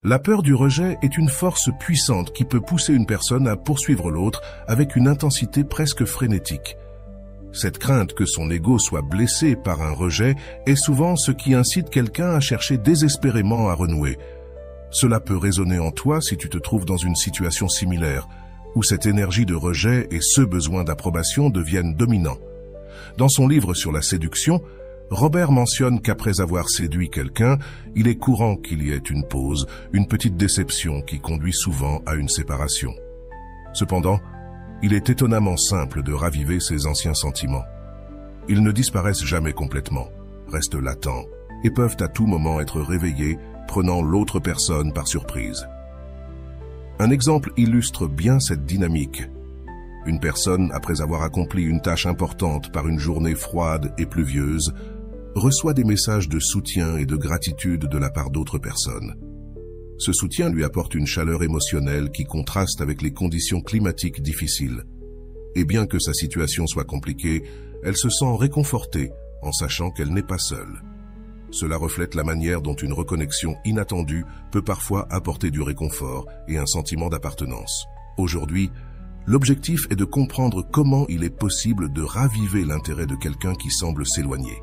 La peur du rejet est une force puissante qui peut pousser une personne à poursuivre l'autre avec une intensité presque frénétique. Cette crainte que son ego soit blessé par un rejet est souvent ce qui incite quelqu'un à chercher désespérément à renouer. Cela peut résonner en toi si tu te trouves dans une situation similaire, où cette énergie de rejet et ce besoin d'approbation deviennent dominants. Dans son livre sur la séduction, Robert mentionne qu'après avoir séduit quelqu'un, il est courant qu'il y ait une pause, une petite déception qui conduit souvent à une séparation. Cependant, il est étonnamment simple de raviver ces anciens sentiments. Ils ne disparaissent jamais complètement, restent latents et peuvent à tout moment être réveillés, prenant l'autre personne par surprise. Un exemple illustre bien cette dynamique. Une personne, après avoir accompli une tâche importante par une journée froide et pluvieuse, reçoit des messages de soutien et de gratitude de la part d'autres personnes. Ce soutien lui apporte une chaleur émotionnelle qui contraste avec les conditions climatiques difficiles. Et bien que sa situation soit compliquée, elle se sent réconfortée en sachant qu'elle n'est pas seule. Cela reflète la manière dont une reconnexion inattendue peut parfois apporter du réconfort et un sentiment d'appartenance. Aujourd'hui, l'objectif est de comprendre comment il est possible de raviver l'intérêt de quelqu'un qui semble s'éloigner.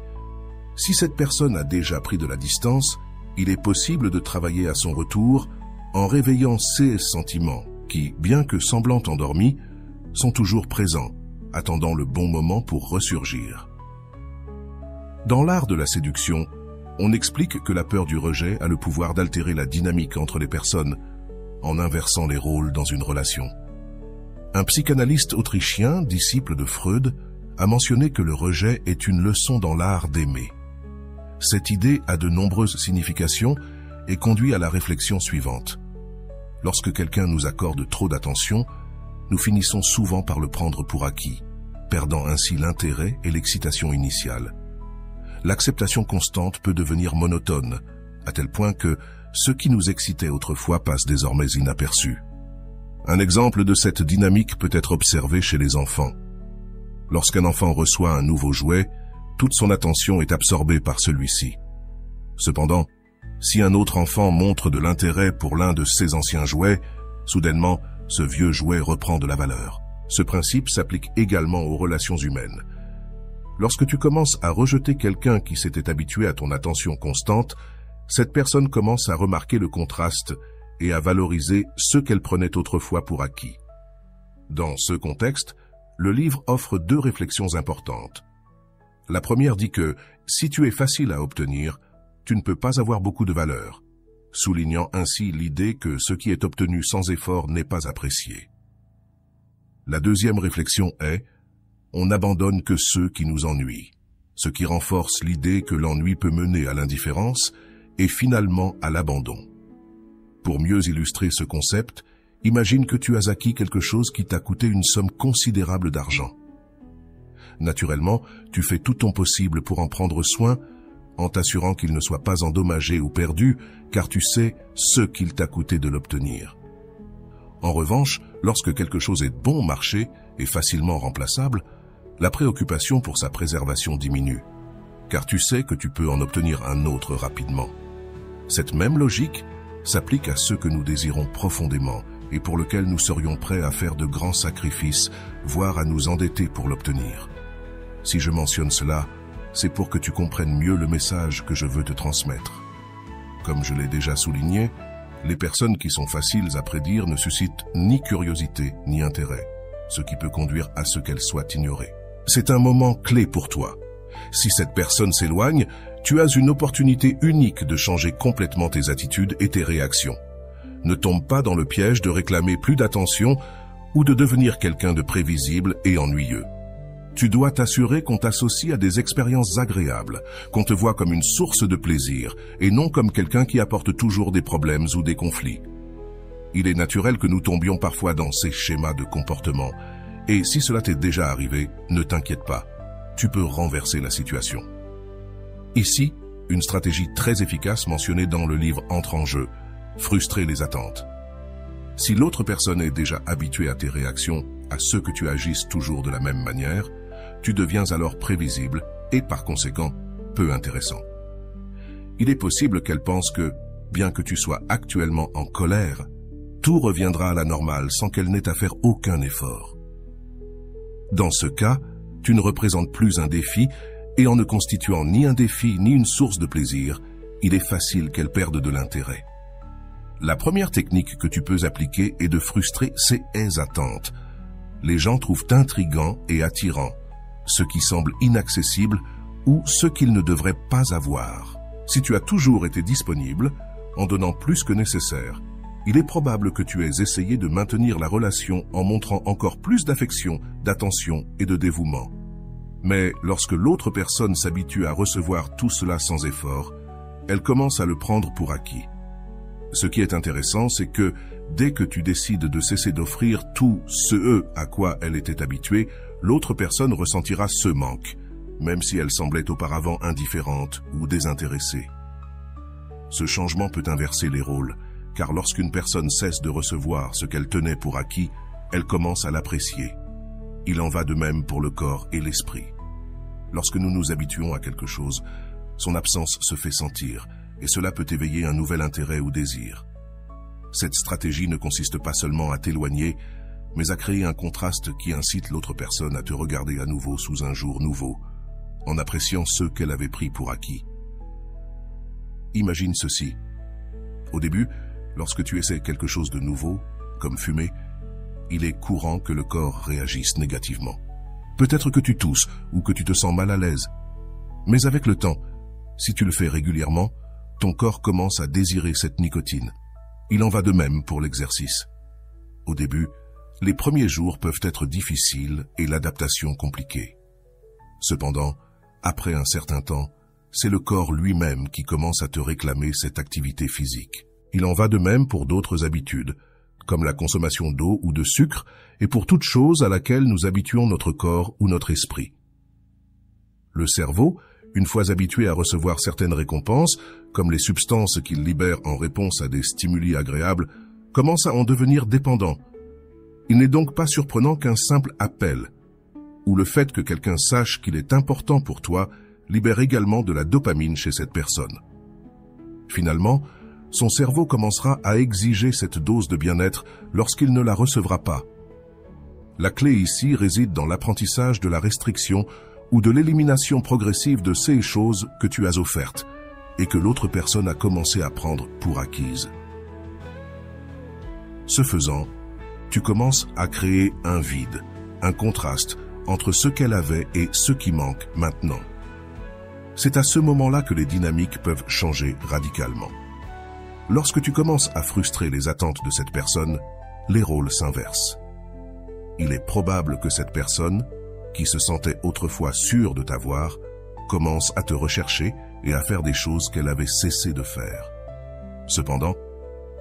Si cette personne a déjà pris de la distance, il est possible de travailler à son retour en réveillant ces sentiments qui, bien que semblant endormis, sont toujours présents, attendant le bon moment pour ressurgir. Dans l'art de la séduction, on explique que la peur du rejet a le pouvoir d'altérer la dynamique entre les personnes en inversant les rôles dans une relation. Un psychanalyste autrichien, disciple de Freud, a mentionné que le rejet est une leçon dans l'art d'aimer. Cette idée a de nombreuses significations et conduit à la réflexion suivante. Lorsque quelqu'un nous accorde trop d'attention, nous finissons souvent par le prendre pour acquis, perdant ainsi l'intérêt et l'excitation initiale. L'acceptation constante peut devenir monotone, à tel point que ce qui nous excitait autrefois passe désormais inaperçu. Un exemple de cette dynamique peut être observé chez les enfants. Lorsqu'un enfant reçoit un nouveau jouet, toute son attention est absorbée par celui-ci. Cependant, si un autre enfant montre de l'intérêt pour l'un de ses anciens jouets, soudainement, ce vieux jouet reprend de la valeur. Ce principe s'applique également aux relations humaines. Lorsque tu commences à rejeter quelqu'un qui s'était habitué à ton attention constante, cette personne commence à remarquer le contraste et à valoriser ce qu'elle prenait autrefois pour acquis. Dans ce contexte, le livre offre deux réflexions importantes. La première dit que, si tu es facile à obtenir, tu ne peux pas avoir beaucoup de valeur, soulignant ainsi l'idée que ce qui est obtenu sans effort n'est pas apprécié. La deuxième réflexion est, on n'abandonne que ceux qui nous ennuient, ce qui renforce l'idée que l'ennui peut mener à l'indifférence et finalement à l'abandon. Pour mieux illustrer ce concept, imagine que tu as acquis quelque chose qui t'a coûté une somme considérable d'argent. Naturellement, tu fais tout ton possible pour en prendre soin, en t'assurant qu'il ne soit pas endommagé ou perdu, car tu sais ce qu'il t'a coûté de l'obtenir. En revanche, lorsque quelque chose est bon marché et facilement remplaçable, la préoccupation pour sa préservation diminue, car tu sais que tu peux en obtenir un autre rapidement. Cette même logique s'applique à ceux que nous désirons profondément et pour lesquels nous serions prêts à faire de grands sacrifices, voire à nous endetter pour l'obtenir. Si je mentionne cela, c'est pour que tu comprennes mieux le message que je veux te transmettre. Comme je l'ai déjà souligné, les personnes qui sont faciles à prédire ne suscitent ni curiosité ni intérêt, ce qui peut conduire à ce qu'elles soient ignorées. C'est un moment clé pour toi. Si cette personne s'éloigne, tu as une opportunité unique de changer complètement tes attitudes et tes réactions. Ne tombe pas dans le piège de réclamer plus d'attention ou de devenir quelqu'un de prévisible et ennuyeux. Tu dois t'assurer qu'on t'associe à des expériences agréables, qu'on te voit comme une source de plaisir et non comme quelqu'un qui apporte toujours des problèmes ou des conflits. Il est naturel que nous tombions parfois dans ces schémas de comportement. Et si cela t'est déjà arrivé, ne t'inquiète pas. Tu peux renverser la situation. Ici, une stratégie très efficace mentionnée dans le livre Entre en jeu, frustrer les attentes. Si l'autre personne est déjà habituée à tes réactions, à ce que tu agisses toujours de la même manière, tu deviens alors prévisible et par conséquent peu intéressant. Il est possible qu'elle pense que, bien que tu sois actuellement en colère, tout reviendra à la normale sans qu'elle n'ait à faire aucun effort. Dans ce cas, tu ne représentes plus un défi, et en ne constituant ni un défi ni une source de plaisir, il est facile qu'elle perde de l'intérêt. La première technique que tu peux appliquer est de frustrer ces attentes. Les gens trouvent intrigant et attirant ce qui semble inaccessible ou ce qu'ils ne devraient pas avoir. Si tu as toujours été disponible, en donnant plus que nécessaire, il est probable que tu aies essayé de maintenir la relation en montrant encore plus d'affection, d'attention et de dévouement. Mais lorsque l'autre personne s'habitue à recevoir tout cela sans effort, elle commence à le prendre pour acquis. Ce qui est intéressant, c'est que dès que tu décides de cesser d'offrir tout ce à quoi elle était habituée, l'autre personne ressentira ce manque, même si elle semblait auparavant indifférente ou désintéressée. Ce changement peut inverser les rôles, car lorsqu'une personne cesse de recevoir ce qu'elle tenait pour acquis, elle commence à l'apprécier. Il en va de même pour le corps et l'esprit. Lorsque nous nous habituons à quelque chose, son absence se fait sentir, et cela peut éveiller un nouvel intérêt ou désir. Cette stratégie ne consiste pas seulement à t'éloigner, mais à créer un contraste qui incite l'autre personne à te regarder à nouveau sous un jour nouveau, en appréciant ceux qu'elle avait pris pour acquis. Imagine ceci. Au début, lorsque tu essaies quelque chose de nouveau, comme fumer, il est courant que le corps réagisse négativement. Peut-être que tu tousses ou que tu te sens mal à l'aise. Mais avec le temps, si tu le fais régulièrement, ton corps commence à désirer cette nicotine. Il en va de même pour l'exercice. Au début, les premiers jours peuvent être difficiles et l'adaptation compliquée. Cependant, après un certain temps, c'est le corps lui-même qui commence à te réclamer cette activité physique. Il en va de même pour d'autres habitudes, comme la consommation d'eau ou de sucre, et pour toute chose à laquelle nous habituons notre corps ou notre esprit. Le cerveau, une fois habitué à recevoir certaines récompenses, comme les substances qu'il libère en réponse à des stimuli agréables, commence à en devenir dépendant. Il n'est donc pas surprenant qu'un simple appel, ou le fait que quelqu'un sache qu'il est important pour toi, libère également de la dopamine chez cette personne. Finalement, son cerveau commencera à exiger cette dose de bien-être lorsqu'il ne la recevra pas. La clé ici réside dans l'apprentissage de la restriction ou de l'élimination progressive de ces choses que tu as offertes et que l'autre personne a commencé à prendre pour acquises. Ce faisant, tu commences à créer un vide, un contraste entre ce qu'elle avait et ce qui manque maintenant. C'est à ce moment-là que les dynamiques peuvent changer radicalement. Lorsque tu commences à frustrer les attentes de cette personne, les rôles s'inversent. Il est probable que cette personne, qui se sentait autrefois sûre de t'avoir, commence à te rechercher et à faire des choses qu'elle avait cessé de faire. Cependant,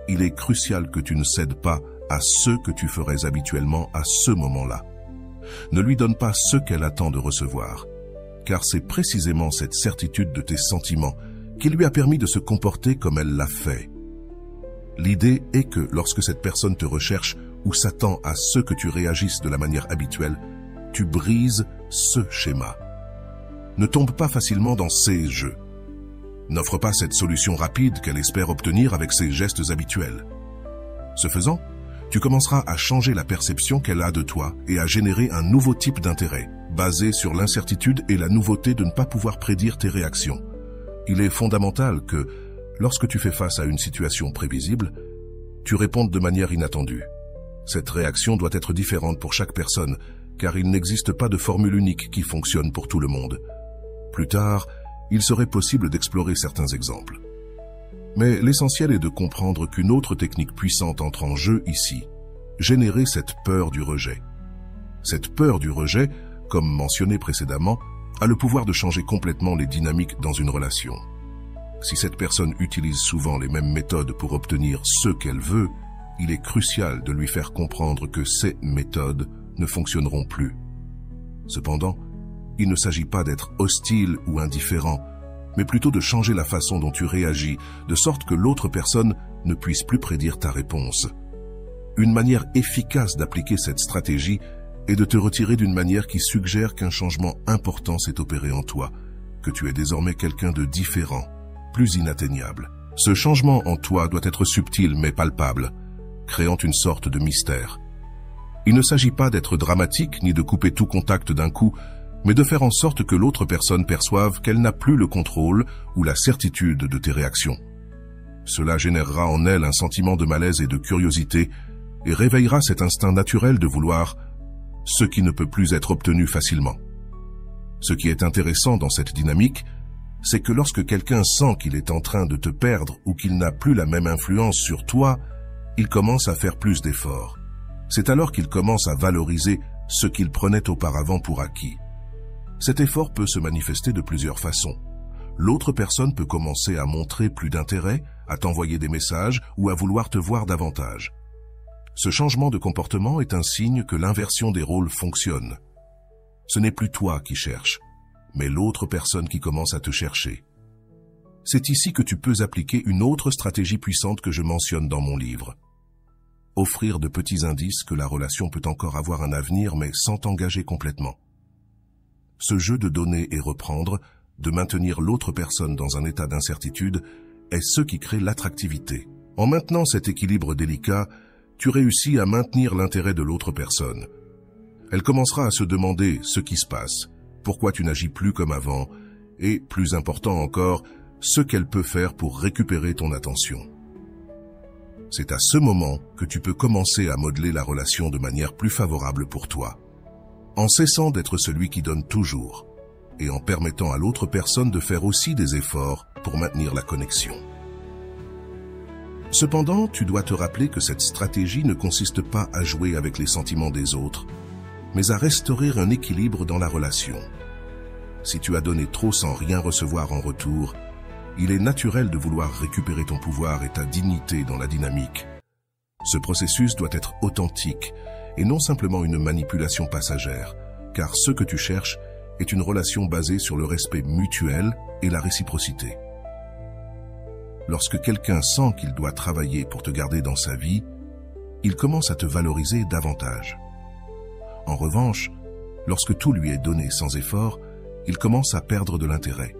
il est crucial que tu ne cèdes pas à ce que tu ferais habituellement à ce moment-là. Ne lui donne pas ce qu'elle attend de recevoir, car c'est précisément cette certitude de tes sentiments qui lui a permis de se comporter comme elle l'a fait. L'idée est que lorsque cette personne te recherche ou s'attend à ce que tu réagisses de la manière habituelle, tu brises ce schéma. Ne tombe pas facilement dans ces jeux. N'offre pas cette solution rapide qu'elle espère obtenir avec ses gestes habituels. Ce faisant, tu commenceras à changer la perception qu'elle a de toi et à générer un nouveau type d'intérêt, basé sur l'incertitude et la nouveauté de ne pas pouvoir prédire tes réactions. Il est fondamental que, lorsque tu fais face à une situation prévisible, tu répondes de manière inattendue. Cette réaction doit être différente pour chaque personne, car il n'existe pas de formule unique qui fonctionne pour tout le monde. Plus tard, il serait possible d'explorer certains exemples. Mais l'essentiel est de comprendre qu'une autre technique puissante entre en jeu ici, générer cette peur du rejet. Cette peur du rejet, comme mentionné précédemment, a le pouvoir de changer complètement les dynamiques dans une relation. Si cette personne utilise souvent les mêmes méthodes pour obtenir ce qu'elle veut, il est crucial de lui faire comprendre que ces méthodes ne fonctionneront plus. Cependant, il ne s'agit pas d'être hostile ou indifférent, mais plutôt de changer la façon dont tu réagis, de sorte que l'autre personne ne puisse plus prédire ta réponse. Une manière efficace d'appliquer cette stratégie est de te retirer d'une manière qui suggère qu'un changement important s'est opéré en toi, que tu es désormais quelqu'un de différent, plus inatteignable. Ce changement en toi doit être subtil mais palpable, créant une sorte de mystère. Il ne s'agit pas d'être dramatique ni de couper tout contact d'un coup, mais de faire en sorte que l'autre personne perçoive qu'elle n'a plus le contrôle ou la certitude de tes réactions. Cela générera en elle un sentiment de malaise et de curiosité et réveillera cet instinct naturel de vouloir ce qui ne peut plus être obtenu facilement. Ce qui est intéressant dans cette dynamique, c'est que lorsque quelqu'un sent qu'il est en train de te perdre ou qu'il n'a plus la même influence sur toi, il commence à faire plus d'efforts. C'est alors qu'il commence à valoriser ce qu'il prenait auparavant pour acquis. Cet effort peut se manifester de plusieurs façons. L'autre personne peut commencer à montrer plus d'intérêt, à t'envoyer des messages ou à vouloir te voir davantage. Ce changement de comportement est un signe que l'inversion des rôles fonctionne. Ce n'est plus toi qui cherches, mais l'autre personne qui commence à te chercher. C'est ici que tu peux appliquer une autre stratégie puissante que je mentionne dans mon livre. Offrir de petits indices que la relation peut encore avoir un avenir mais sans t'engager complètement. Ce jeu de donner et reprendre, de maintenir l'autre personne dans un état d'incertitude, est ce qui crée l'attractivité. En maintenant cet équilibre délicat, tu réussis à maintenir l'intérêt de l'autre personne. Elle commencera à se demander ce qui se passe, pourquoi tu n'agis plus comme avant, et, plus important encore, ce qu'elle peut faire pour récupérer ton attention. C'est à ce moment que tu peux commencer à modeler la relation de manière plus favorable pour toi, en cessant d'être celui qui donne toujours, et en permettant à l'autre personne de faire aussi des efforts pour maintenir la connexion. Cependant, tu dois te rappeler que cette stratégie ne consiste pas à jouer avec les sentiments des autres, mais à restaurer un équilibre dans la relation. Si tu as donné trop sans rien recevoir en retour, il est naturel de vouloir récupérer ton pouvoir et ta dignité dans la dynamique. Ce processus doit être authentique et non simplement une manipulation passagère, car ce que tu cherches est une relation basée sur le respect mutuel et la réciprocité. Lorsque quelqu'un sent qu'il doit travailler pour te garder dans sa vie, il commence à te valoriser davantage. En revanche, lorsque tout lui est donné sans effort, il commence à perdre de l'intérêt.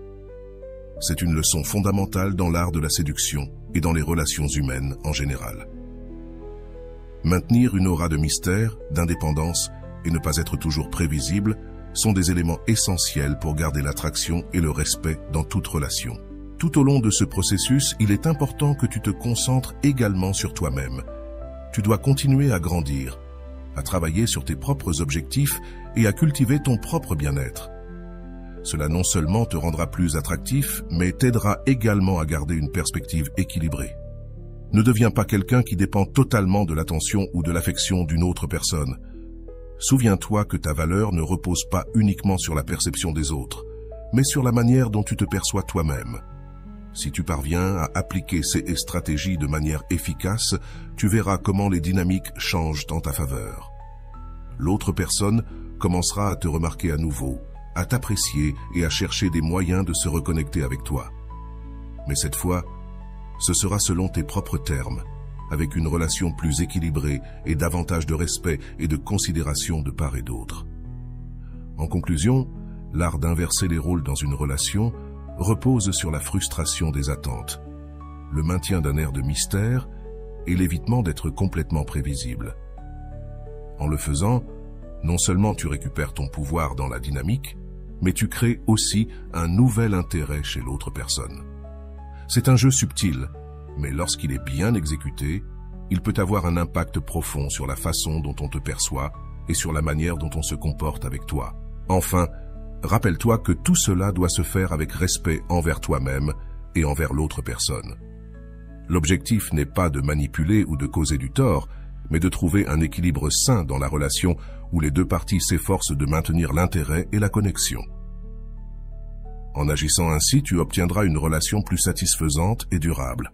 C'est une leçon fondamentale dans l'art de la séduction et dans les relations humaines en général. Maintenir une aura de mystère, d'indépendance et ne pas être toujours prévisible sont des éléments essentiels pour garder l'attraction et le respect dans toute relation. Tout au long de ce processus, il est important que tu te concentres également sur toi-même. Tu dois continuer à grandir, à travailler sur tes propres objectifs et à cultiver ton propre bien-être. Cela non seulement te rendra plus attractif, mais t'aidera également à garder une perspective équilibrée. Ne deviens pas quelqu'un qui dépend totalement de l'attention ou de l'affection d'une autre personne. Souviens-toi que ta valeur ne repose pas uniquement sur la perception des autres, mais sur la manière dont tu te perçois toi-même. Si tu parviens à appliquer ces stratégies de manière efficace, tu verras comment les dynamiques changent en ta faveur. L'autre personne commencera à te remarquer à nouveau, à t'apprécier et à chercher des moyens de se reconnecter avec toi. Mais cette fois, ce sera selon tes propres termes, avec une relation plus équilibrée et davantage de respect et de considération de part et d'autre. En conclusion, l'art d'inverser les rôles dans une relation repose sur la frustration des attentes, le maintien d'un air de mystère et l'évitement d'être complètement prévisible. En le faisant, non seulement tu récupères ton pouvoir dans la dynamique, mais tu crées aussi un nouvel intérêt chez l'autre personne. C'est un jeu subtil, mais lorsqu'il est bien exécuté, il peut avoir un impact profond sur la façon dont on te perçoit et sur la manière dont on se comporte avec toi. Enfin, rappelle-toi que tout cela doit se faire avec respect envers toi-même et envers l'autre personne. L'objectif n'est pas de manipuler ou de causer du tort, mais de trouver un équilibre sain dans la relation où les deux parties s'efforcent de maintenir l'intérêt et la connexion. En agissant ainsi, tu obtiendras une relation plus satisfaisante et durable.